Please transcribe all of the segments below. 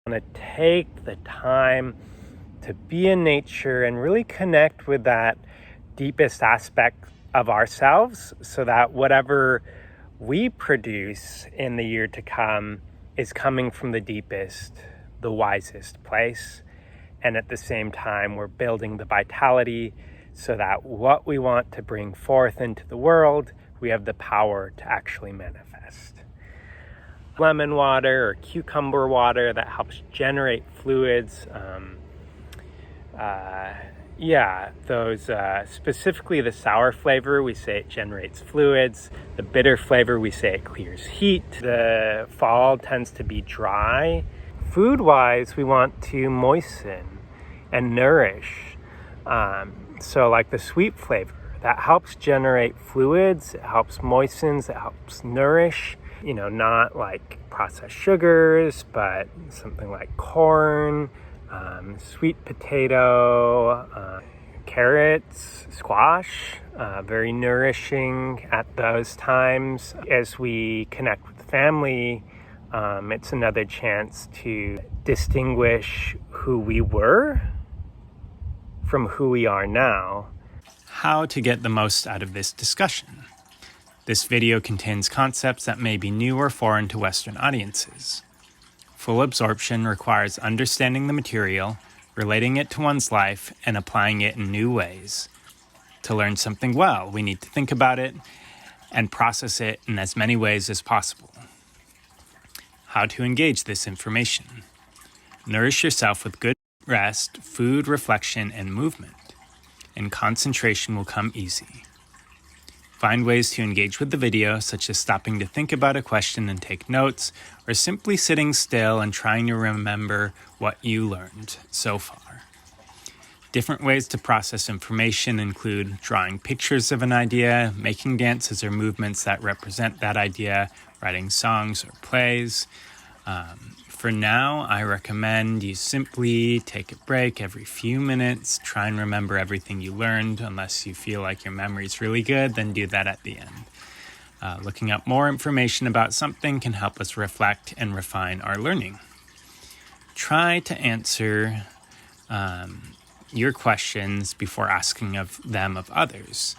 want to take the time to be in nature and really connect with that deepest aspect of ourselves, so that whatever we produce in the year to come is coming from the deepest, the wisest place. And at the same time, we're building the vitality so that what we want to bring forth into the world, we have the power to actually manifest. Lemon water or cucumber water that helps generate fluids. Those specifically the sour flavor, we say it generates fluids. The bitter flavor, we say it clears heat. The fall tends to be dry. Food-wise, we want to moisten and nourish. So like the sweet flavor, that helps generate fluids, it helps moistens, it helps nourish. Not like processed sugars, but something like corn, sweet potato, carrots, squash, very nourishing at those times. As we connect with family, it's another chance to distinguish who we were from who we are now. How to get the most out of this discussion. This video contains concepts that may be new or foreign to Western audiences. Full absorption requires understanding the material, relating it to one's life, and applying it in new ways. To learn something well, we need to think about it and process it in as many ways as possible. How to engage this information. Nourish yourself with good rest, food, reflection, and movement, and concentration will come easy. Find ways to engage with the video, such as stopping to think about a question and take notes, or simply sitting still and trying to remember what you learned so far. Different ways to process information include drawing pictures of an idea, making dances or movements that represent that idea, writing songs or plays. For now, I recommend you simply take a break every few minutes, try and remember everything you learned. Unless you feel like your memory's really good, then do that at the end. Looking up more information about something can help us reflect and refine our learning. Try to answer your questions before asking them of others.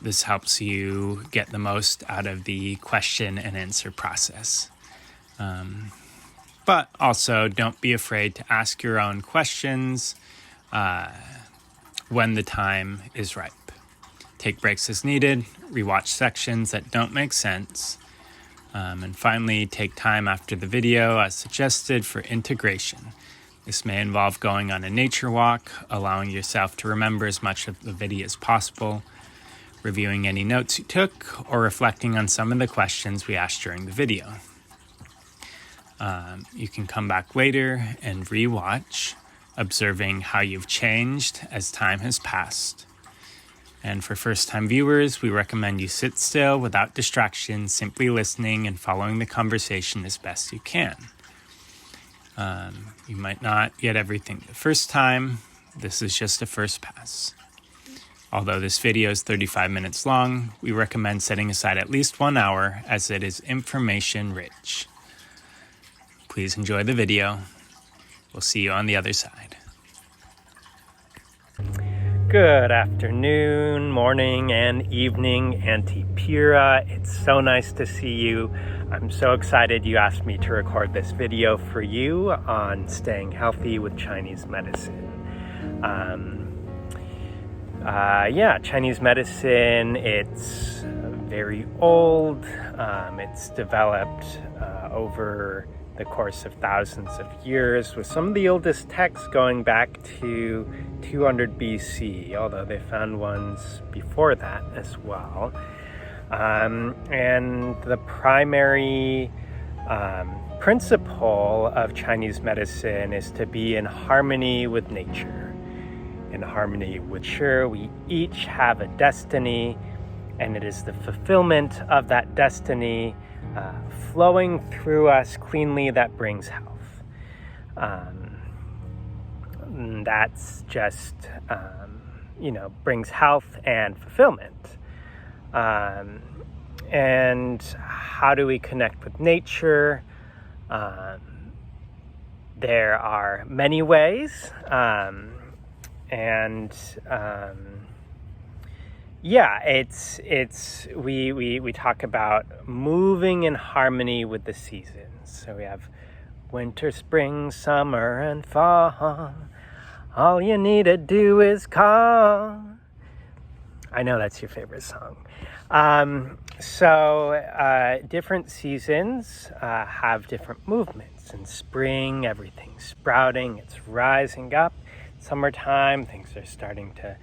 This helps you get the most out of the question and answer process. But also, don't be afraid to ask your own questions when the time is ripe. Take breaks as needed, rewatch sections that don't make sense, and finally, take time after the video as suggested for integration. This may involve going on a nature walk, allowing yourself to remember as much of the video as possible, reviewing any notes you took, or reflecting on some of the questions we asked during the video. You can come back later and rewatch, observing how you've changed as time has passed. And for first-time viewers, we recommend you sit still without distractions, simply listening and following the conversation as best you can. You might not get everything the first time. This is just a first pass. Although this video is 35 minutes long, we recommend setting aside at least 1 hour as it is information rich. Please enjoy the video. We'll see you on the other side. Good afternoon, morning, and evening, Auntie Pira. It's so nice to see you. I'm so excited you asked me to record this video for you on staying healthy with Chinese medicine. Chinese medicine, it's very old. It's developed over the course of thousands of years, with some of the oldest texts going back to 200 BC, although they found ones before that as well. And the primary principle of Chinese medicine is to be in harmony with nature. In harmony with nature, we each have a destiny, and it is the fulfillment of that destiny flowing through us cleanly that brings health. That's just, brings health and fulfillment. And how do we connect with nature? There are many ways, we talk about moving in harmony with the seasons. So we have winter, spring, summer, and fall. All you need to do is call. I know that's your favorite song. Different seasons have different movements. In spring, everything's sprouting, it's rising up. Summertime, things are starting to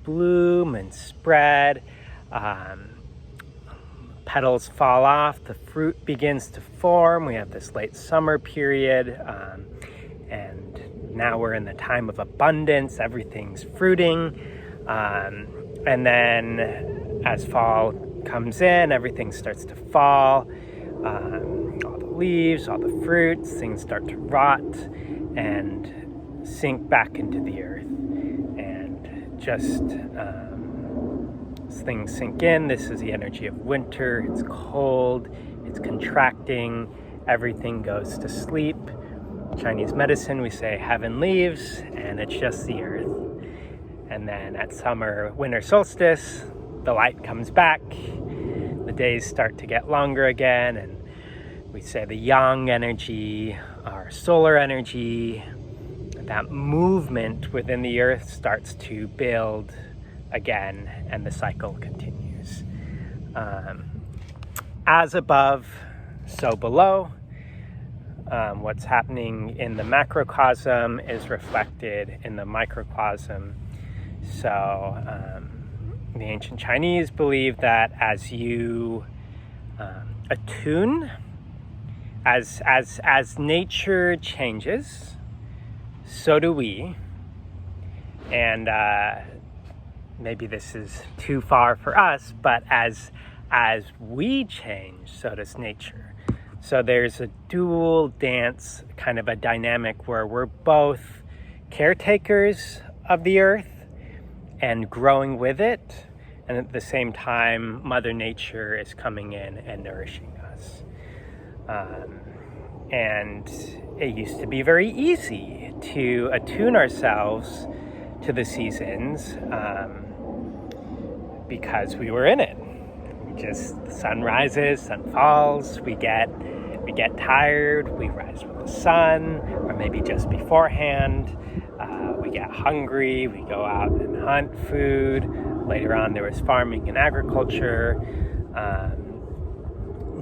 bloom and spread. Petals fall off, the fruit begins to form. We have this late summer period, and now we're in the time of abundance. Everything's fruiting. And then as fall comes in, everything starts to fall. All the leaves, all the fruits, things start to rot and sink back into the earth. And just as things sink in, this is the energy of winter. It's cold, it's contracting, everything goes to sleep. Chinese medicine, we say heaven leaves, and it's just the earth. And then at winter solstice, the light comes back, the days start to get longer again, and we say the yang energy, our solar energy, that movement within the earth starts to build again, and the cycle continues. As above, so below. What's happening in the macrocosm is reflected in the microcosm. So the ancient Chinese believe that as you attune, as nature changes, so do we. And maybe this is too far for us, but as we change, so does nature. So there's a dual dance, kind of a dynamic where we're both caretakers of the earth and growing with it, and at the same time, Mother Nature is coming in and nourishing us. And it used to be very easy to attune ourselves to the seasons because we were in it. The sun rises, sun falls, we get tired, we rise with the sun, or maybe just beforehand. We get hungry, we go out and hunt food. Later on there was farming and agriculture.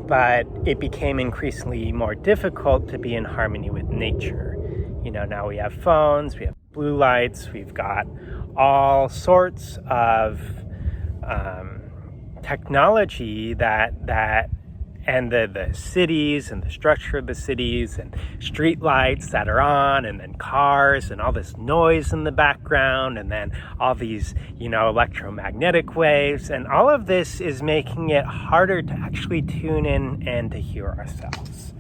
But it became increasingly more difficult to be in harmony with nature. Now we have phones, we have blue lights, we've got all sorts of technology and the cities and the structure of the cities and street lights that are on, and then cars and all this noise in the background, and then all these, electromagnetic waves, and all of this is making it harder to actually tune in and to hear ourselves.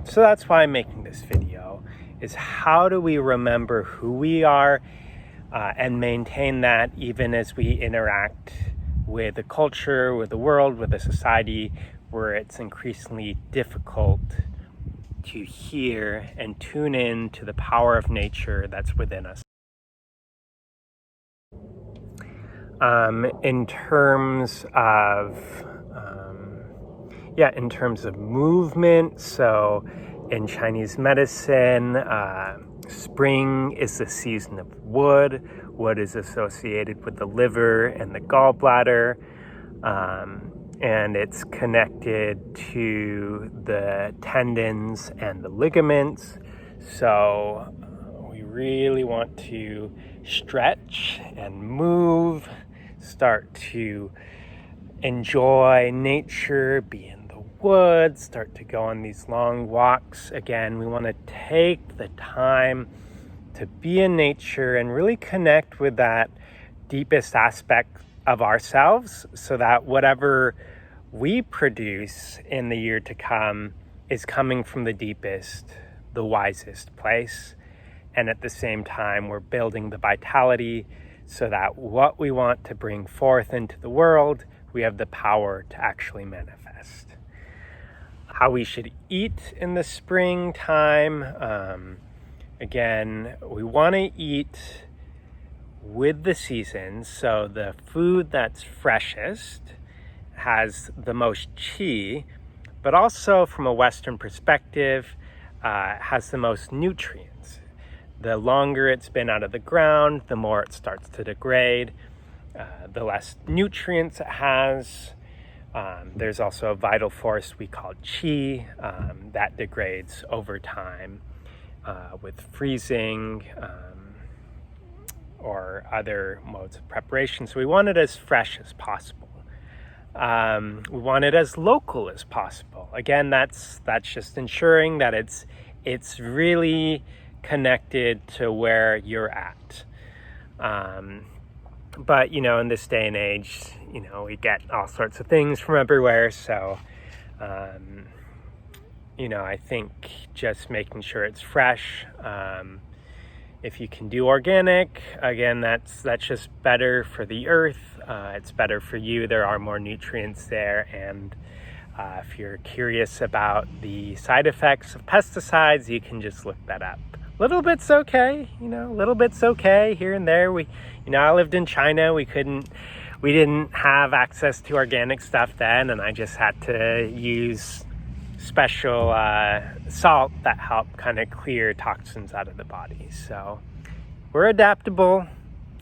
So that's why I'm making this video, is how do we remember who we are and maintain that even as we interact with the culture, with the world, with the society, where it's increasingly difficult to hear and tune in to the power of nature that's within us. In terms of movement, so in Chinese medicine, spring is the season of wood. Wood is associated with the liver and the gallbladder, and it's connected to the tendons and the ligaments. So we really want to stretch and move, start to enjoy nature, be in the woods, start to go on these long walks. Again, we want to take the time to be in nature and really connect with that deepest aspect of ourselves, so that whatever we produce in the year to come is coming from the deepest, the wisest place. And at the same time, we're building the vitality so that what we want to bring forth into the world, we have the power to actually manifest. how we should eat in the springtime. Again, we want to eat with the seasons, so the food that's freshest has the most qi, but also from a Western perspective, has the most nutrients. The longer it's been out of the ground, the more it starts to degrade, the less nutrients it has. There's also a vital force we call qi that degrades over time with freezing or other modes of preparation. So we want it as fresh as possible. We want it as local as possible. Again, that's just ensuring that it's really connected to where you're at. But, in this day and age, we get all sorts of things from everywhere. So, I think just making sure it's fresh. If you can do organic, again, that's just better for the earth. It's better for you. There are more nutrients there. And if you're curious about the side effects of pesticides, you can just look that up. Little bit's okay, little bit's okay here and there. I lived in China. We didn't have access to organic stuff then, and I just had to use special salt that helped kind of clear toxins out of the body. So we're adaptable.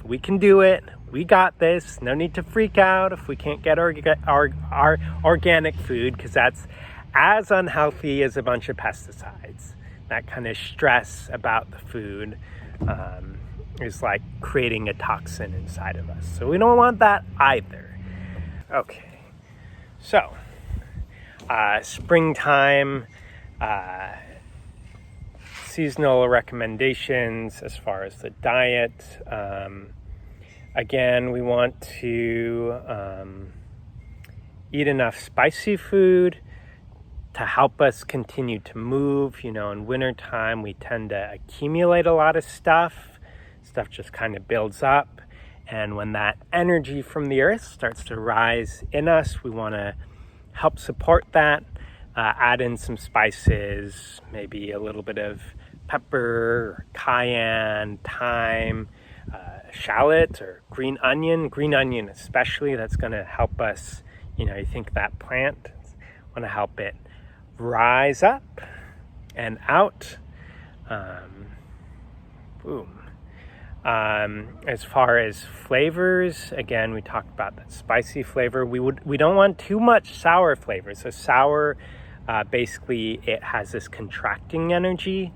We can do it. We got this. No need to freak out if we can't get our organic food, because that's as unhealthy as a bunch of pesticides. That kind of stress about the food is like creating a toxin inside of us. So we don't want that either. Okay, so springtime, seasonal recommendations as far as the diet. Again, we want to eat enough spicy food to help us continue to move. In wintertime, we tend to accumulate a lot of stuff. Stuff just kind of builds up. And when that energy from the earth starts to rise in us, we want to help support that. Add in some spices, maybe a little bit of pepper, cayenne, thyme, shallot, or green onion especially. That's going to help us, you think that plant, want to help it rise up and out. As far as flavors, again, we talked about that spicy flavor. We don't want too much sour flavor. So sour, basically, it has this contracting energy.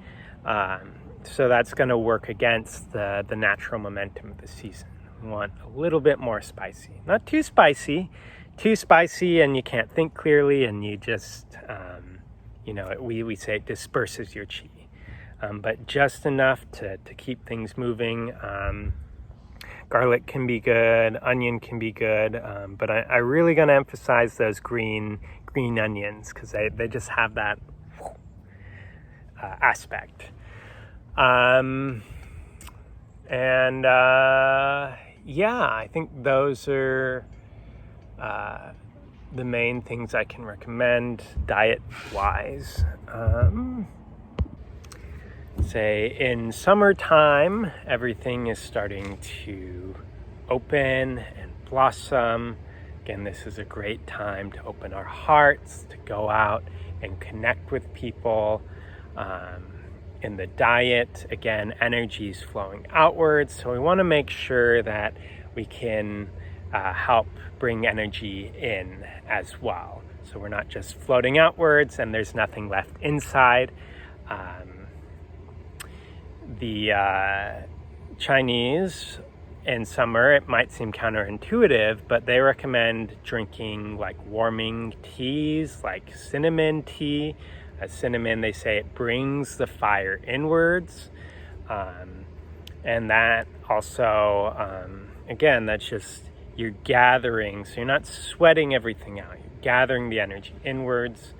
So that's going to work against the natural momentum of the season. We want a little bit more spicy, not too spicy. Too spicy and you can't think clearly, and you just, we say it disperses your qi. But just enough to keep things moving. Garlic can be good, onion can be good, but I really gonna emphasize those green onions, because they just have that aspect. I think those are the main things I can recommend diet-wise. Say in summertime, everything is starting to open and blossom. Again, this is a great time to open our hearts, to go out and connect with people. In the diet, again, energy is flowing outwards, so we want to make sure that we can help bring energy in as well. So we're not just floating outwards and there's nothing left inside. The Chinese, in summer, it might seem counterintuitive, but they recommend drinking like warming teas, like cinnamon tea. Cinnamon, they say it brings the fire inwards. And that also, again, that's just, you're gathering, so you're not sweating everything out. You're gathering the energy inwards.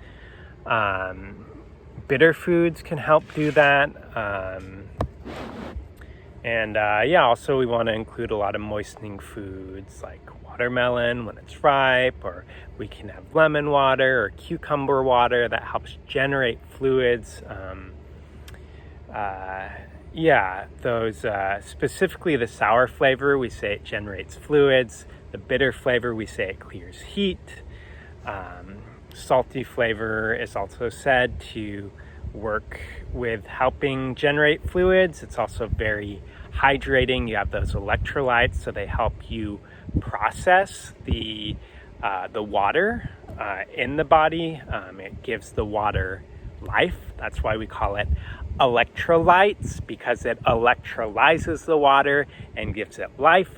Bitter foods can help do that. And also we want to include a lot of moistening foods like watermelon when it's ripe, or we can have lemon water or cucumber water that helps generate fluids. Those specifically the sour flavor, we say it generates fluids. The bitter flavor, we say it clears heat. Salty flavor is also said to work with helping generate fluids. It's also very hydrating. You have those electrolytes, so they help you process the water in the body. It gives the water life. That's why we call it electrolytes, because it electrolyzes the water and gives it life.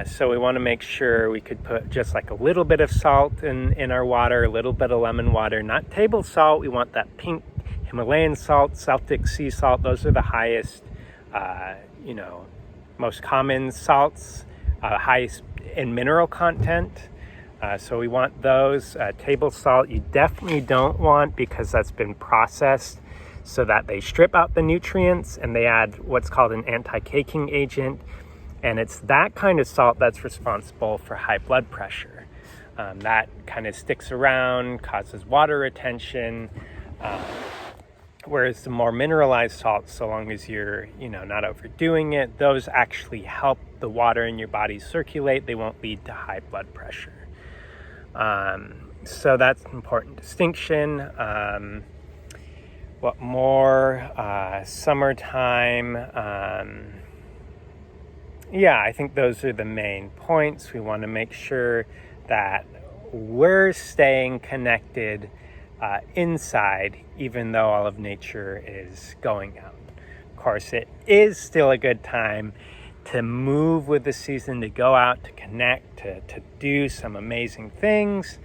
So we want to make sure we could put just like a little bit of salt in our water, a little bit of lemon water, not table salt. We want that pink Himalayan salt, Celtic sea salt. Those are the highest, most common salts, highest in mineral content. So we want those. Table salt you definitely don't want, because that's been processed so that they strip out the nutrients and they add what's called an anti-caking agent. And it's that kind of salt that's responsible for high blood pressure. That kind of sticks around, causes water retention. Whereas the more mineralized salts, so long as you're, not overdoing it, those actually help the water in your body circulate. They won't lead to high blood pressure. So that's an important distinction. What more? Summertime. I think those are the main points. We want to make sure that we're staying connected inside, even though all of nature is going out. Of course, it is still a good time to move with the season, to go out, to connect, to do some amazing things.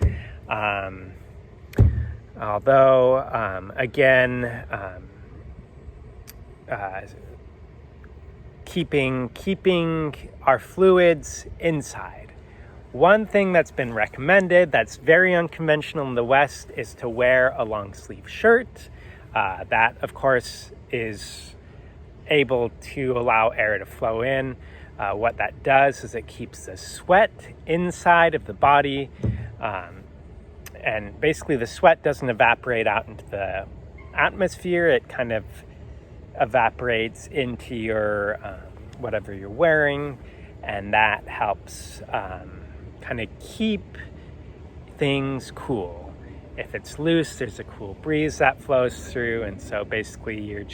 Keeping our fluids inside. One thing that's been recommended that's very unconventional in the West is to wear a long sleeve shirt. That, of course, is able to allow air to flow in. What that does is it keeps the sweat inside of the body. And basically the sweat doesn't evaporate out into the atmosphere. It kind of evaporates into your whatever you're wearing, and that helps kind of keep things cool. If it's loose, there's a cool breeze that flows through, and so basically you're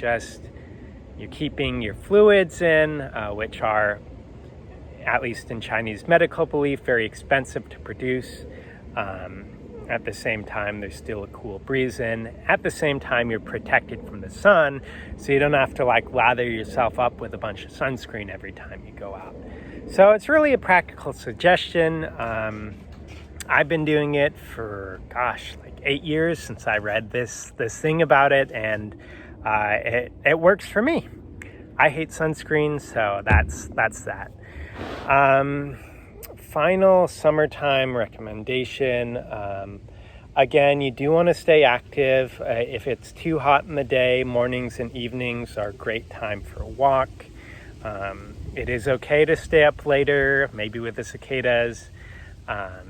keeping your fluids in, which are, at least in Chinese medical belief, very expensive to produce. At the same time, there's still a cool breeze in. At the same time, you're protected from the sun, so you don't have to lather yourself up with a bunch of sunscreen every time you go out. So it's really a practical suggestion. I've been doing it for, 8 years since I read this thing about it, and it works for me. I hate sunscreen, so that's that. Final summertime recommendation. Again, you do want to stay active. If it's too hot in the day, mornings and evenings are a great time for a walk. It is okay to stay up later, maybe with the cicadas. I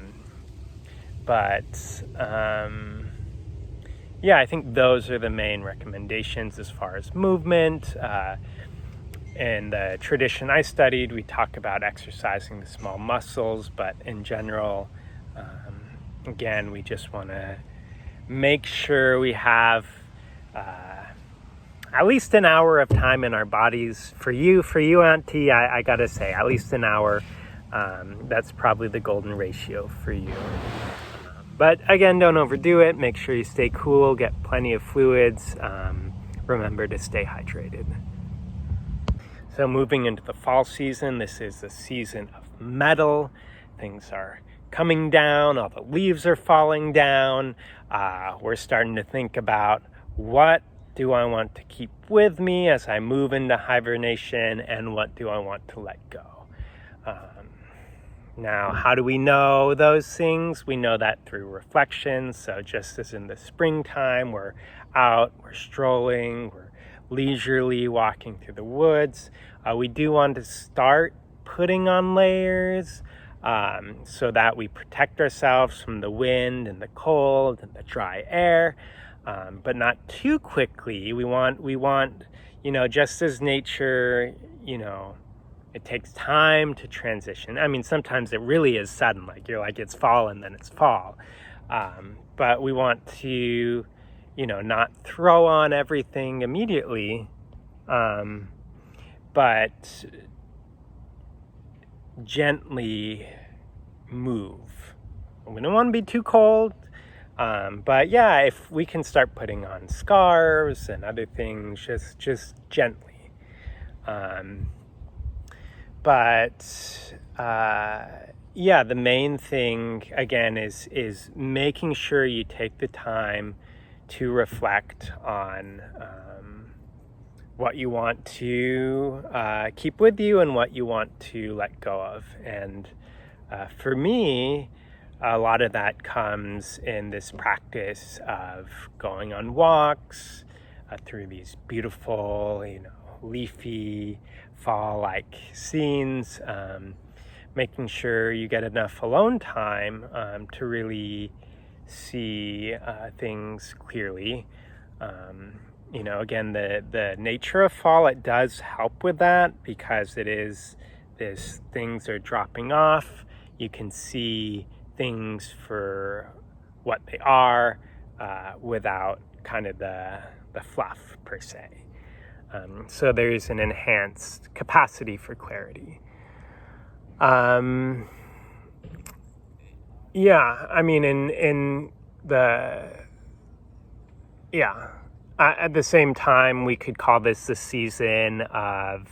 think those are the main recommendations as far as movement. In the tradition I studied, we talk about exercising the small muscles, but in general, again, we just want to make sure we have at least an hour of time in our bodies. For you, Auntie, I gotta say, at least an hour. That's probably the golden ratio for you. But again, don't overdo it. Make sure you stay cool, get plenty of fluids. Remember to stay hydrated. So moving into the fall season, this is the season of metal. Things are coming down, all the leaves are falling down. We're starting to think about, what do I want to keep with me as I move into hibernation, and what do I want to let go? Now, how do we know those things? We know that through reflection. So just as in the springtime, we're out, we're strolling, we're leisurely walking through the woods. We do want to start putting on layers so that we protect ourselves from the wind and the cold and the dry air, but not too quickly. We want, just as nature, it takes time to transition. I mean, sometimes it really is sudden, like you're like, it's fall and then it's fall. But we want to, not throw on everything immediately, but gently move. We don't want to be too cold, but yeah, if we can start putting on scarves and other things, just gently. The main thing again is making sure you take the time to reflect on what you want to keep with you and what you want to let go of. And for me, a lot of that comes in this practice of going on walks through these beautiful, leafy fall-like scenes, making sure you get enough alone time to really see things clearly. Again, the nature of fall, it does help with that because things are dropping off. You can see things for what they are without kind of the fluff per se. So there's an enhanced capacity for clarity. At the same time, we could call this the season of,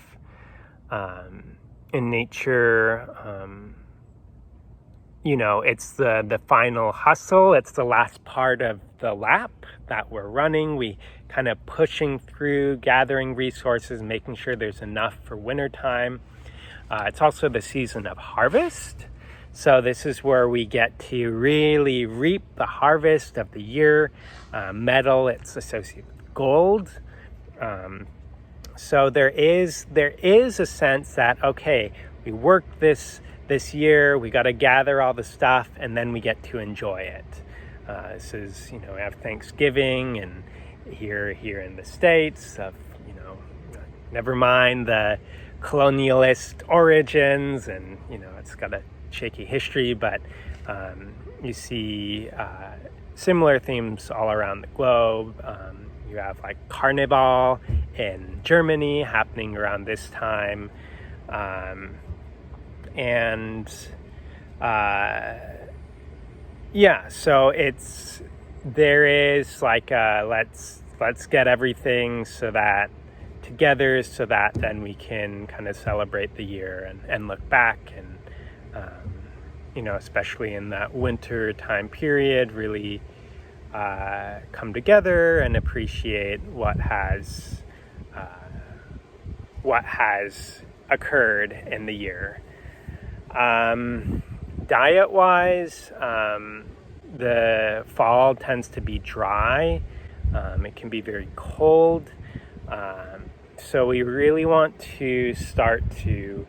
in nature, it's the final hustle. It's the last part of the lap that we're running. We kind of pushing through, gathering resources, making sure there's enough for wintertime. It's also the season of harvest. So this is where we get to really reap the harvest of the year. Metal, it's associated with gold. So there is a sense that, okay, we worked this year, we got to gather all the stuff, and then we get to enjoy it. This is, we have Thanksgiving, and here in the States, never mind the colonialist origins, and it's got a shaky history, but you see similar themes all around the globe. You have like Carnival in Germany happening around this time, so there is like let's get everything together so that then we can kind of celebrate the year and look back and especially in that winter time period, really come together and appreciate what has occurred in the year. Diet-wise, the fall tends to be dry. It can be very cold. So we really want to start to,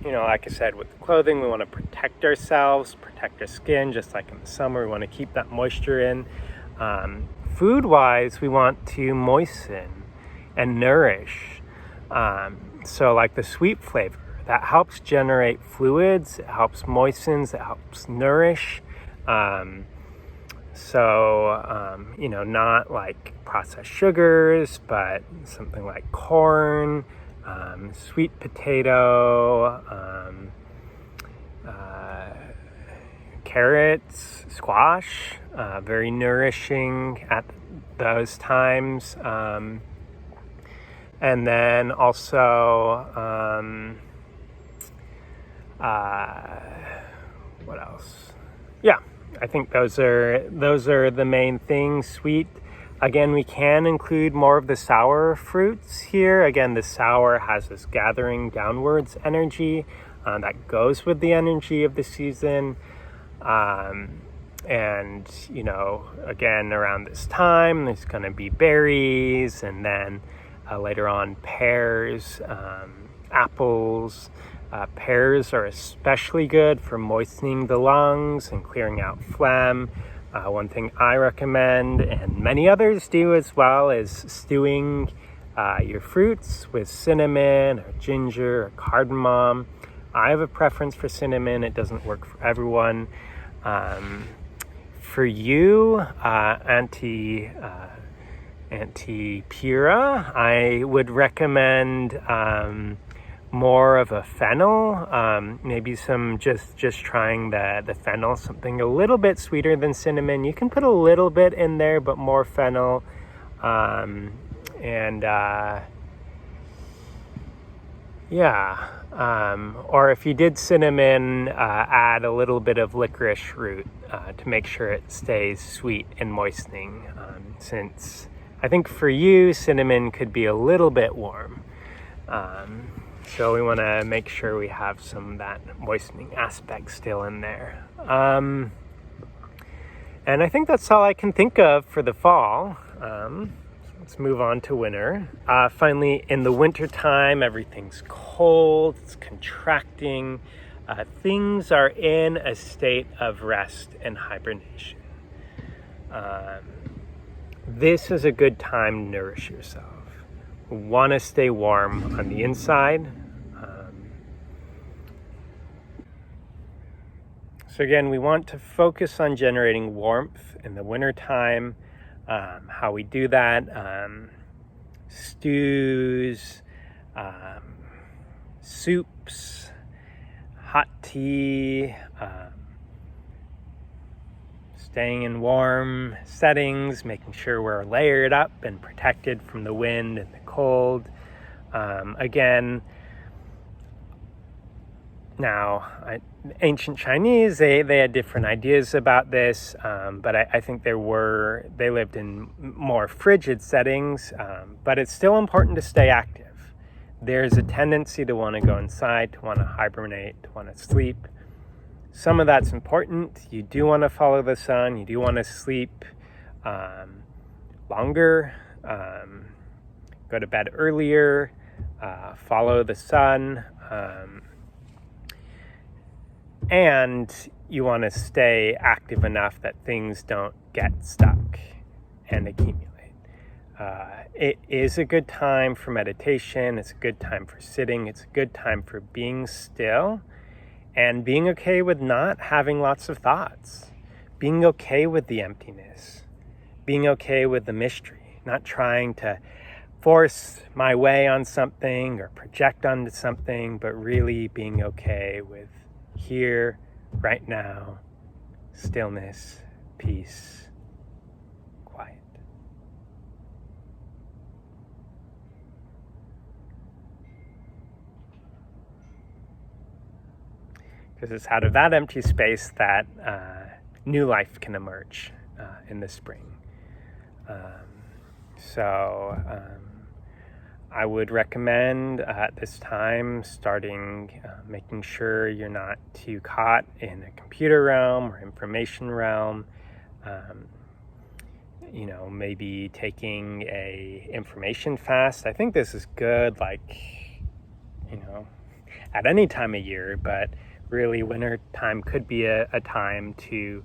like I said, with the clothing, we want to protect ourselves, protect our skin, just like in the summer. We want to keep that moisture in. Food-wise, we want to moisten and nourish. So like the sweet flavor, that helps generate fluids, it helps moistens, it helps nourish. Not like processed sugars, but something like corn, sweet potato, carrots, squash, very nourishing at those times. And then also, what else? Yeah, I think those are the main things. Sweet. Again, we can include more of the sour fruits here. Again, the sour has this gathering downwards energy that goes with the energy of the season. And, again, around this time, there's going to be berries, and then later on, pears, apples. Pears are especially good for moistening the lungs and clearing out phlegm. One thing I recommend, and many others do as well, is stewing your fruits with cinnamon or ginger or cardamom. I have a preference for cinnamon. It doesn't work for everyone. For you, Anti-Pura, I would recommend more of a fennel, maybe some just trying the fennel, something a little bit sweeter than cinnamon. You can put a little bit in there, but more fennel. Or if you did cinnamon, add a little bit of licorice root to make sure it stays sweet and moistening, since I think for you, cinnamon could be a little bit warm. So we want to make sure we have some of that moistening aspect still in there. And I think that's all I can think of for the fall. Let's move on to winter. Finally, in the winter time, everything's cold, it's contracting. Things are in a state of rest and hibernation. This is a good time to nourish yourself. We want to stay warm on the inside. So again, we want to focus on generating warmth in the winter time. How we do that, stews, soups, hot tea, staying in warm settings, making sure we're layered up and protected from the wind and the cold. Again, now, ancient Chinese, they had different ideas about this, but I think they lived in more frigid settings, but it's still important to stay active. There's a tendency to want to go inside, to want to hibernate, to want to sleep. Some of that's important. You do want to follow the sun. You do want to sleep longer, go to bed earlier, follow the sun. And you want to stay active enough that things don't get stuck and accumulate. It is a good time for meditation. It's a good time for sitting. It's a good time for being still and being okay with not having lots of thoughts. Being okay with the emptiness. Being okay with the mystery. Not trying to force my way on something or project onto something, but really being okay with here, right now, stillness, peace, quiet. Because it's out of that empty space that new life can emerge in the spring. I would recommend at this time making sure you're not too caught in a computer realm or information realm. Maybe taking a information fast. I think this is good, at any time of year, but really winter time could be a time to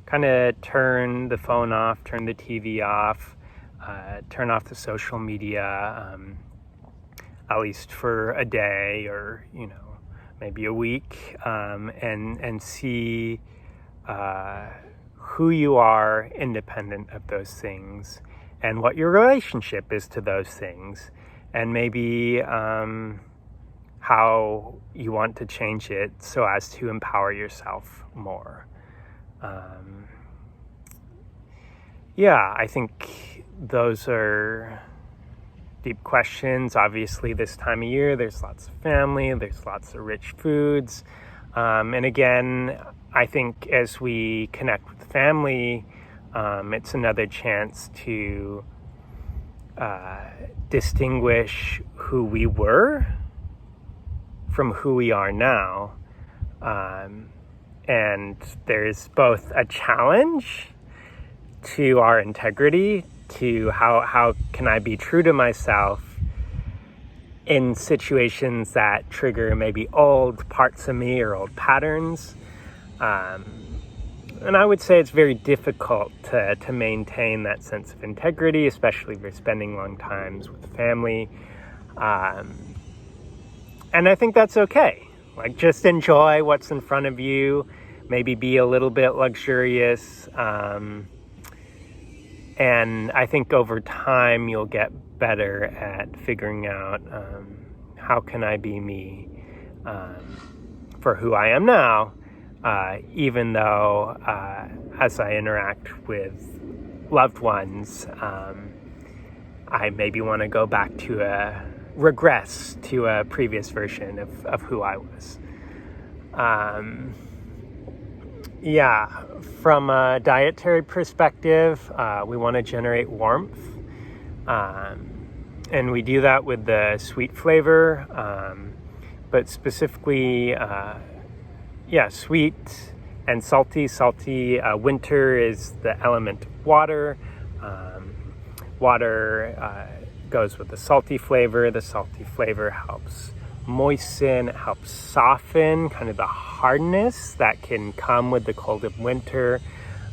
kind of turn the phone off, turn the TV off, turn off the social media, at least for a day or, maybe a week, and see who you are independent of those things and what your relationship is to those things, and maybe how you want to change it so as to empower yourself more. I think those are deep questions. Obviously, this time of year, there's lots of family, there's lots of rich foods. And again, I think as we connect with family, it's another chance to distinguish who we were from who we are now, And there's both a challenge to our integrity, to how can I be true to myself in situations that trigger maybe old parts of me or old patterns. And I would say it's very difficult to maintain that sense of integrity, especially if you're spending long times with family. And I think that's okay. Like, just enjoy what's in front of you, maybe be a little bit luxurious. And I think over time you'll get better at figuring out how can I be me for who I am now, even though as I interact with loved ones, I maybe want to go back to regress to a previous version of who I was. From a dietary perspective, we want to generate warmth. And we do that with the sweet flavor, but specifically, sweet and salty. Salty, winter is the element water. Water goes with the salty flavor. The salty flavor helps moisten, it helps soften kind of the hardness that can come with the cold of winter.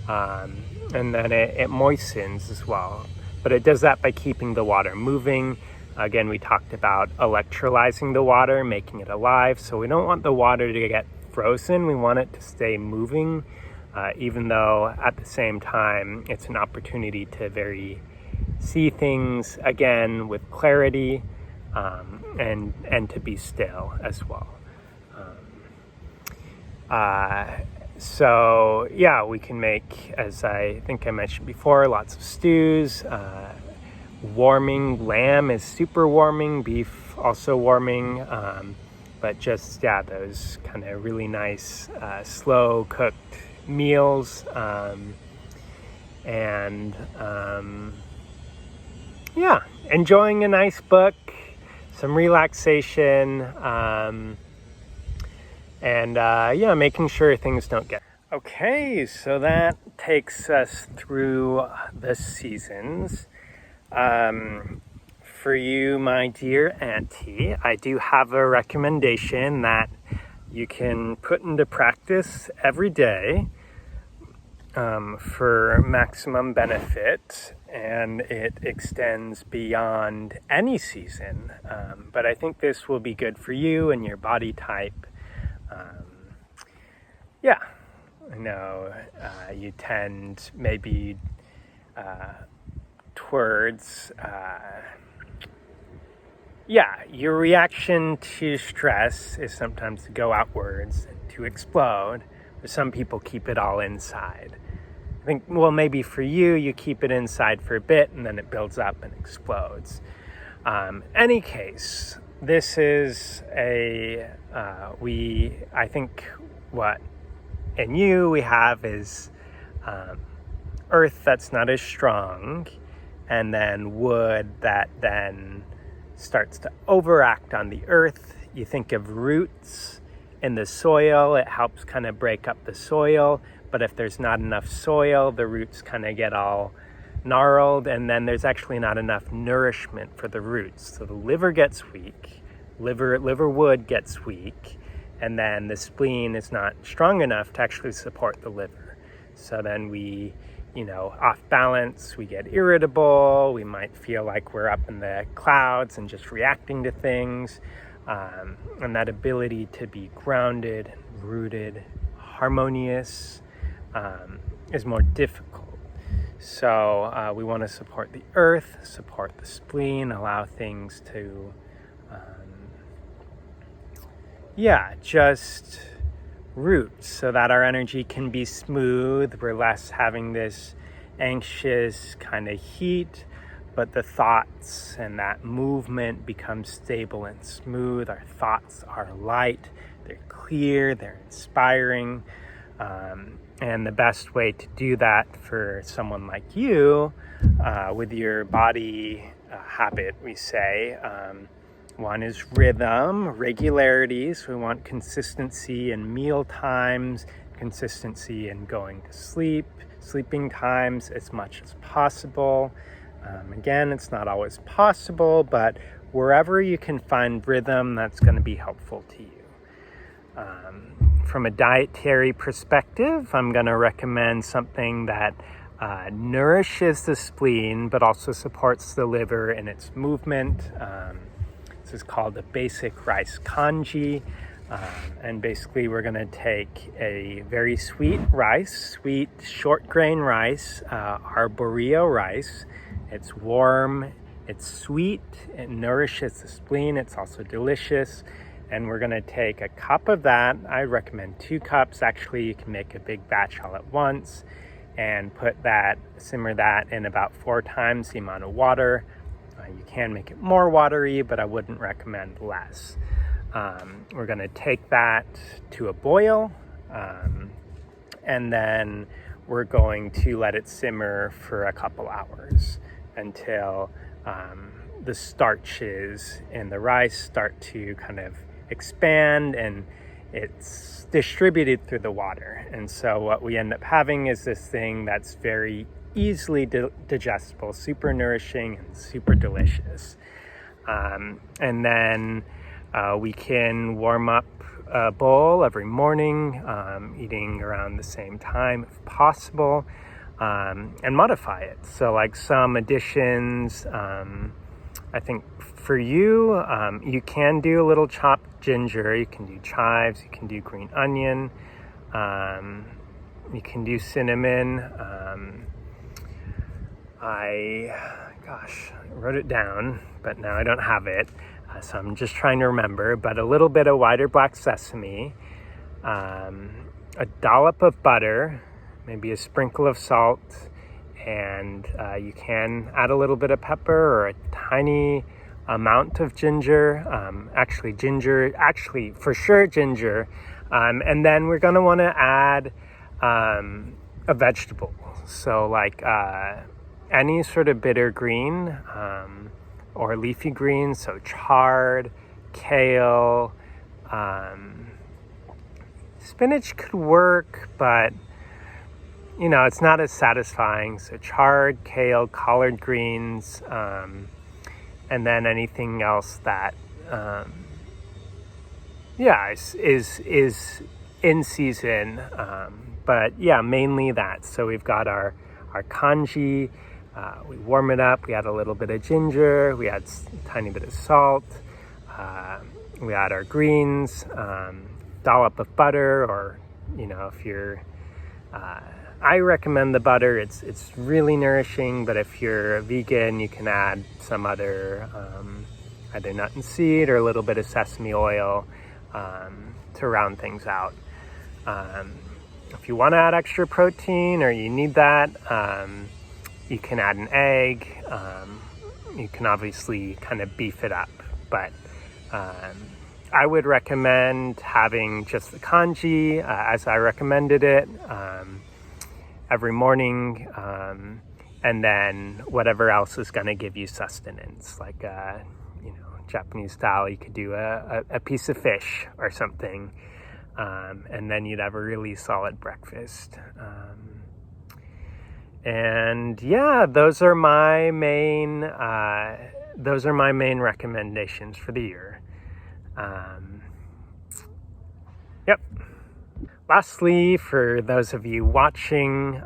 And then it moistens as well. But it does that by keeping the water moving. Again, we talked about electrolyzing the water, making it alive. So we don't want the water to get frozen. We want it to stay moving, even though at the same time, it's an opportunity to see things again with clarity, and to be still as well. We can make, as I think I mentioned before, lots of stews. Warming, lamb is super warming, beef also warming, but just, those kind of really nice, slow cooked meals. Enjoying a nice book, some relaxation, making sure things don't get. Okay, so that takes us through the seasons. For you, my dear auntie, I do have a recommendation that you can put into practice every day for maximum benefit, and it extends beyond any season. But I think this will be good for you and your body type. I know you tend maybe towards your reaction to stress is sometimes to go outwards, to explode. But some people keep it all inside. I think, maybe for you keep it inside for a bit and then it builds up and explodes. Any case, this is I think what in you we have is earth that's not as strong, and then wood that then starts to overact on the earth. You think of roots in the soil, it helps kind of break up the soil, but if there's not enough soil, the roots kind of get all gnarled, and then there's actually not enough nourishment for the roots. So the liver gets weak, liver wood gets weak, and then the spleen is not strong enough to actually support the liver. So then we, off balance, we get irritable, we might feel like we're up in the clouds and just reacting to things. And that ability to be grounded, rooted, harmonious is more difficult. So we want to support the earth, support the spleen, allow things to, just root so that our energy can be smooth. We're less having this anxious kind of heat, but the thoughts and that movement become stable and smooth. Our thoughts are light, they're clear, they're inspiring. And the best way to do that for someone like you, with your body habit, we say, one is rhythm, regularity. So we want consistency in meal times, consistency in going to sleep, sleeping times as much as possible. Again, it's not always possible, but wherever you can find rhythm, that's going to be helpful to you. From a dietary perspective, I'm going to recommend something that nourishes the spleen, but also supports the liver in its movement. This is called the basic rice congee. And basically we're going to take a very sweet rice, sweet short grain rice, arborio rice. It's warm, it's sweet, it nourishes the spleen, it's also delicious. And we're going to take a cup of that. I recommend 2 cups. Actually, you can make a big batch all at once and simmer that in about 4 times the amount of water. You can make it more watery, but I wouldn't recommend less. We're going to take that to a boil, and then we're going to let it simmer for a couple hours until the starches in the rice start to kind of expand and it's distributed through the water. And so what we end up having is this thing that's very easily digestible, super nourishing and super delicious. And then we can warm up a bowl every morning, eating around the same time if possible, and modify it. So like some additions, I think for you, you can do a little chopped ginger, you can do chives, you can do green onion, you can do cinnamon. I wrote it down, but now I don't have it. So I'm just trying to remember, but a little bit of white or black sesame, a dollop of butter, maybe a sprinkle of salt, and you can add a little bit of pepper or a tiny amount of ginger, for sure ginger. And then we're gonna wanna add a vegetable. So like any sort of bitter green, or leafy greens, so chard, kale, spinach could work, but it's not as satisfying. So chard, kale, collard greens, and then anything else that is in season, but yeah, mainly that. So we've got our congee. We warm it up, we add a little bit of ginger, we add a tiny bit of salt, we add our greens, dollop of butter, or if you're I recommend the butter. It's really nourishing, but if you're a vegan, you can add some other either nut and seed or a little bit of sesame oil to round things out. If you want to add extra protein or you need that, you can add an egg. You can obviously kind of beef it up, but I would recommend having just the congee as I recommended it every morning, and then whatever else is going to give you sustenance, like Japanese style, you could do a piece of fish or something, and then you'd have a really solid breakfast. And yeah, those are my main recommendations for the year. Yep. Lastly, for those of you watching,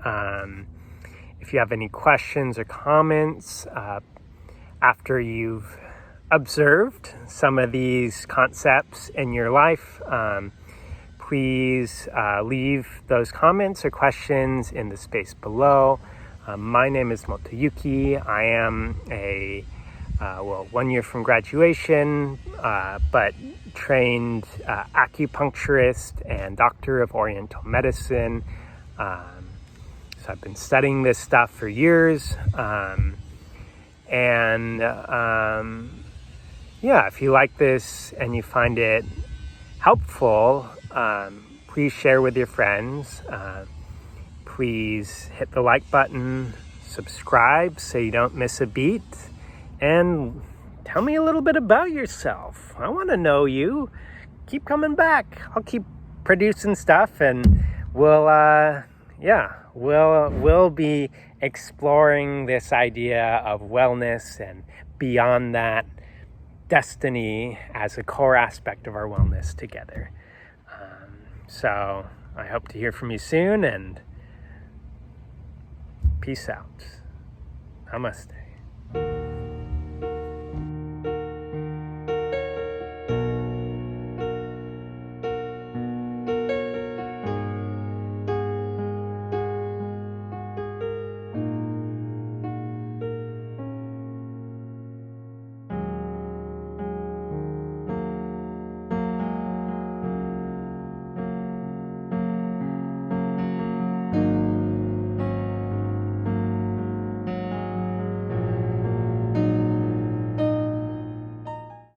if you have any questions or comments after you've observed some of these concepts in your life, please leave those comments or questions in the space below. My name is Motoyuki. I am a 1 year from graduation, but trained acupuncturist and doctor of Oriental medicine. So I've been studying this stuff for years. If you like this and you find it helpful, please share with your friends. Please hit the like button, subscribe so you don't miss a beat, and tell me a little bit about yourself. I want to know you. Keep coming back. I'll keep producing stuff, and we'll be exploring this idea of wellness and beyond that, destiny as a core aspect of our wellness together. So I hope to hear from you soon, and peace out. Namaste.